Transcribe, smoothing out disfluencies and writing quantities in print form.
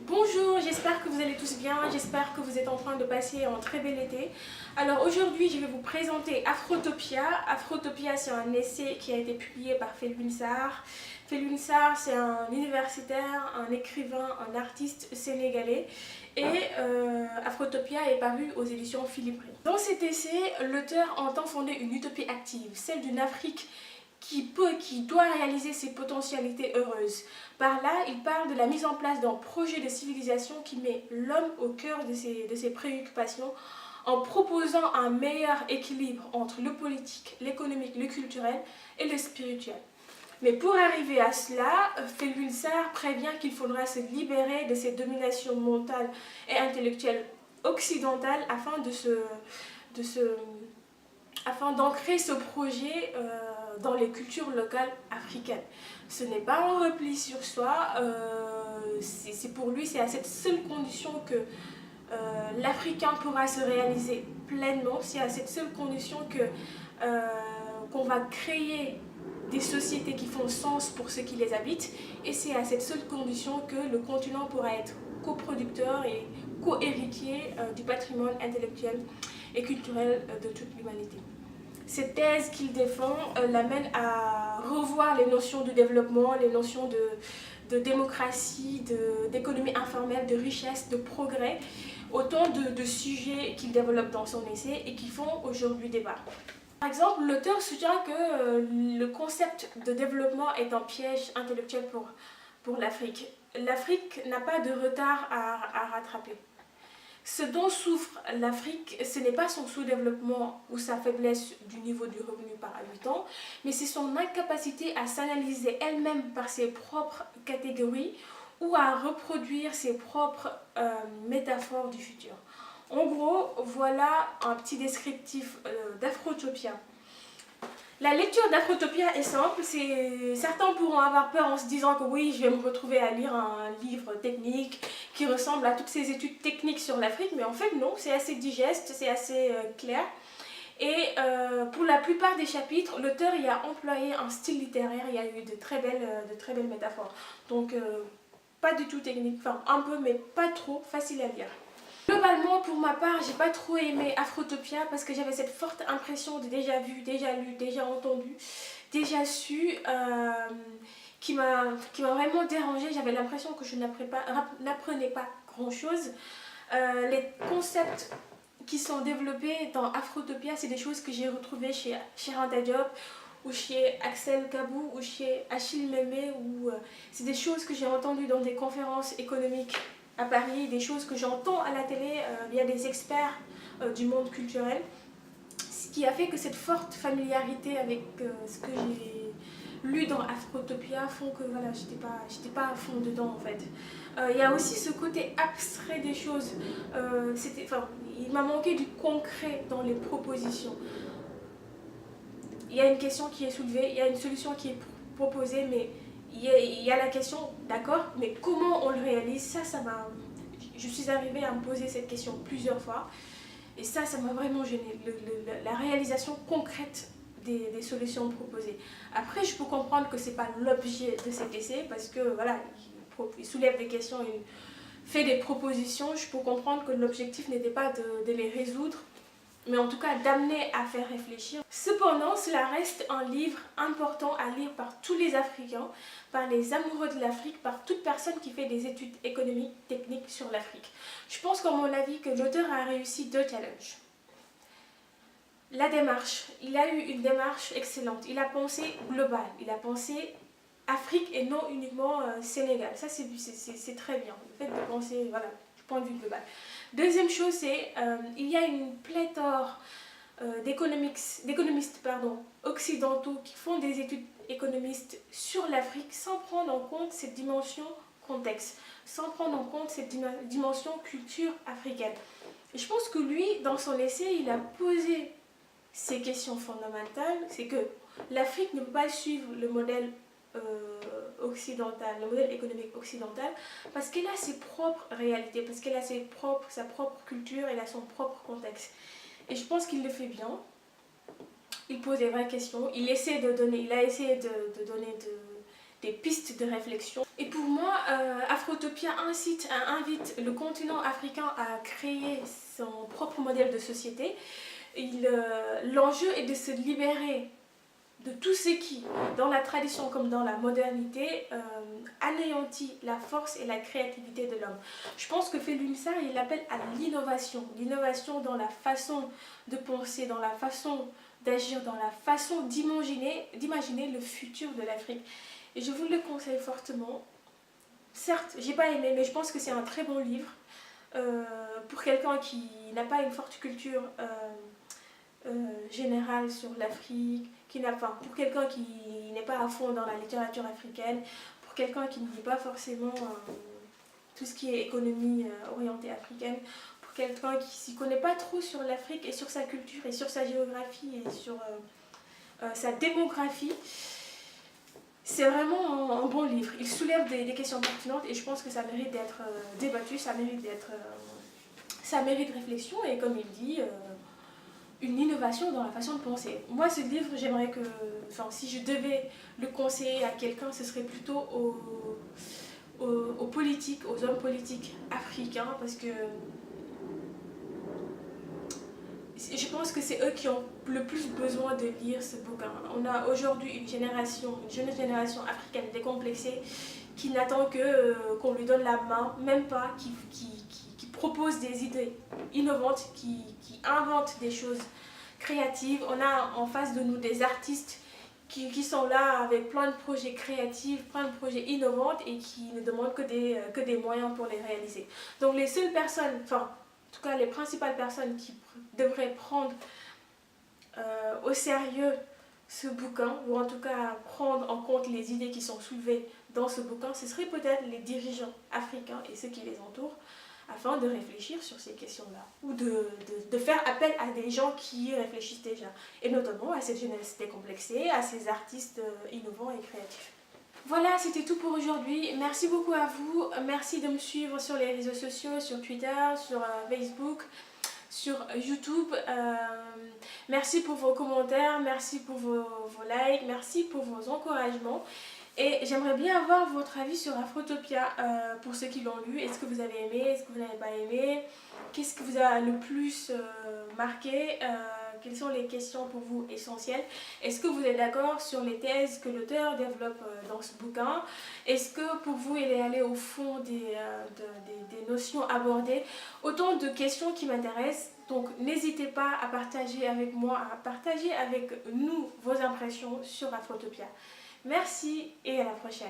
Bonjour, j'espère que vous allez tous bien, j'espère que vous êtes en train de passer un très bel été. Alors aujourd'hui, je vais vous présenter Afrotopia. Afrotopia, c'est un essai qui a été publié par Felwine Sarr. Felwine Sarr, c'est un universitaire, un écrivain, un artiste sénégalais. Et Afrotopia est paru aux éditions Philippe Ray. Dans cet essai, l'auteur entend fonder une utopie active, celle d'une Afrique qui doit réaliser ses potentialités heureuses. Par là, il parle de la mise en place d'un projet de civilisation qui met l'homme au cœur de ses préoccupations en proposant un meilleur équilibre entre le politique, l'économique, le culturel et le spirituel. Mais pour arriver à cela, Felwine Sarr prévient qu'il faudra se libérer de ces dominations mentales et intellectuelles occidentales afin d'ancrer ce projet dans les cultures locales africaines. Ce n'est pas un repli sur soi, c'est pour lui, c'est à cette seule condition que l'Africain pourra se réaliser pleinement, c'est à cette seule condition qu'on va créer des sociétés qui font sens pour ceux qui les habitent, et c'est à cette seule condition que le continent pourra être coproducteur et co-héritier du patrimoine intellectuel et culturel de toute l'humanité. Cette thèse qu'il défend l'amène à revoir les notions de développement, les notions de démocratie, d'économie informelle, de richesse, de progrès, autant de sujets qu'il développe dans son essai et qui font aujourd'hui débat. Par exemple, l'auteur soutient que le concept de développement est un piège intellectuel pour l'Afrique. L'Afrique n'a pas de retard à rattraper. Ce dont souffre l'Afrique, ce n'est pas son sous-développement ou sa faiblesse du niveau du revenu par habitant, mais c'est son incapacité à s'analyser elle-même par ses propres catégories ou à reproduire ses propres métaphores du futur. En gros, voilà un petit descriptif d'Afrotopia. La lecture d'Afrotopia est simple, certains pourront avoir peur en se disant que oui, je vais me retrouver à lire un livre technique qui ressemble à toutes ces études techniques sur l'Afrique, mais en fait non, c'est assez digeste, c'est assez clair. Et pour la plupart des chapitres, l'auteur y a employé un style littéraire, il y a eu de très belles métaphores. Donc pas du tout technique, enfin un peu mais pas trop, facile à lire. Globalement, pour ma part, j'ai pas trop aimé Afrotopia parce que j'avais cette forte impression de déjà vu, déjà lu, déjà entendu, déjà su, qui m'a vraiment dérangée. J'avais l'impression que je n'apprenais pas grand chose. Les concepts qui sont développés dans Afrotopia, c'est des choses que j'ai retrouvées chez Anta Diop ou chez Axel Kabou ou chez Achille Mémé, ou c'est des choses que j'ai entendues dans des conférences économiques à Paris, des choses que j'entends à la télé via des experts du monde culturel, ce qui a fait que cette forte familiarité avec ce que j'ai lu dans Afrotopia font que voilà, j'étais pas à fond dedans en fait. Il y a aussi ce côté abstrait des choses, il m'a manqué du concret dans les propositions. Il y a une question qui est soulevée, il y a une solution qui est proposée, mais il y a la question, d'accord, mais comment on le réalise? Je suis arrivée à me poser cette question plusieurs fois, et ça m'a vraiment gênée, la réalisation concrète des solutions proposées. Après, je peux comprendre que ce n'est pas l'objet de cet essai, parce que voilà, il soulève des questions, il fait des propositions. Je peux comprendre que l'objectif n'était pas de les résoudre, mais en tout cas d'amener à faire réfléchir. Cependant, cela reste un livre important à lire par tous les Africains, par les amoureux de l'Afrique, par toute personne qui fait des études économiques, techniques sur l'Afrique. Je pense, comme mon avis, que l'auteur a réussi 2 challenges. La démarche, il a eu une démarche excellente, il a pensé global, il a pensé Afrique et non uniquement Sénégal. Ça c'est très bien, le fait de penser, voilà, du point de vue global. Deuxième chose, c'est il y a une pléthore d'économistes occidentaux qui font des études économistes sur l'Afrique sans prendre en compte cette dimension contexte, sans prendre en compte cette dimension culture africaine. Et je pense que lui, dans son essai, il a posé ces questions fondamentales, c'est que l'Afrique ne peut pas suivre le modèle occidental, le modèle économique occidental, parce qu'elle a ses propres réalités, parce qu'elle a sa propre culture, elle a son propre contexte. Et je pense qu'il le fait bien. il pose des vraies questions, il a essayé de donner des pistes de réflexion. Et pour moi, Afrotopia invite le continent africain à créer son propre modèle de société. L'enjeu est de se libérer de tout ce qui, dans la tradition comme dans la modernité, anéantit la force et la créativité de l'homme. Je pense que Felwine Sarr, il appelle à l'innovation. L'innovation dans la façon de penser, dans la façon d'agir, dans la façon d'imaginer le futur de l'Afrique. Et je vous le conseille fortement. Certes, j'ai pas aimé, mais je pense que c'est un très bon livre pour quelqu'un qui n'a pas une forte culture générale sur l'Afrique, pour quelqu'un qui n'est pas à fond dans la littérature africaine, pour quelqu'un qui ne lit pas forcément tout ce qui est économie orientée africaine, pour quelqu'un qui s'y connaît pas trop sur l'Afrique et sur sa culture et sur sa géographie et sur sa démographie. C'est vraiment un bon livre. Il soulève des questions pertinentes et je pense que ça mérite d'être débattu, ça mérite réflexion et comme il dit, une innovation dans la façon de penser. Moi, ce livre, j'aimerais que, si je devais le conseiller à quelqu'un, ce serait plutôt aux politiques, aux hommes politiques africains, parce que je pense que c'est eux qui ont le plus besoin de lire ce bouquin. On a aujourd'hui une jeune génération africaine décomplexée qui n'attend qu'on lui donne la main, même pas, qui propose des idées innovantes, qui invente des choses créatives. On a en face de nous des artistes qui sont là avec plein de projets créatifs, plein de projets innovants et qui ne demandent que des moyens pour les réaliser. Donc les seules personnes, en tout cas les principales personnes qui devraient prendre au sérieux ce bouquin, ou en tout cas prendre en compte les idées qui sont soulevées dans ce bouquin, ce serait peut-être les dirigeants africains et ceux qui les entourent, afin de réfléchir sur ces questions-là, ou de faire appel à des gens qui réfléchissent déjà, et notamment à cette jeunesse décomplexée, à ces artistes innovants et créatifs. Voilà, c'était tout pour aujourd'hui. Merci beaucoup à vous. Merci de me suivre sur les réseaux sociaux, sur Twitter, sur Facebook, sur YouTube. Merci pour vos commentaires, merci pour vos likes, merci pour vos encouragements. Et j'aimerais bien avoir votre avis sur Afrotopia pour ceux qui l'ont lu. Est-ce que vous avez aimé? Est-ce que vous n'avez pas aimé? Qu'est-ce que vous a le plus marqué? Quelles sont les questions pour vous essentielles? Est-ce que vous êtes d'accord sur les thèses que l'auteur développe dans ce bouquin? Est-ce que pour vous il est allé au fond des notions abordées? Autant de questions qui m'intéressent. Donc n'hésitez pas à partager avec moi, à partager avec nous vos impressions sur Afrotopia. Merci et à la prochaine.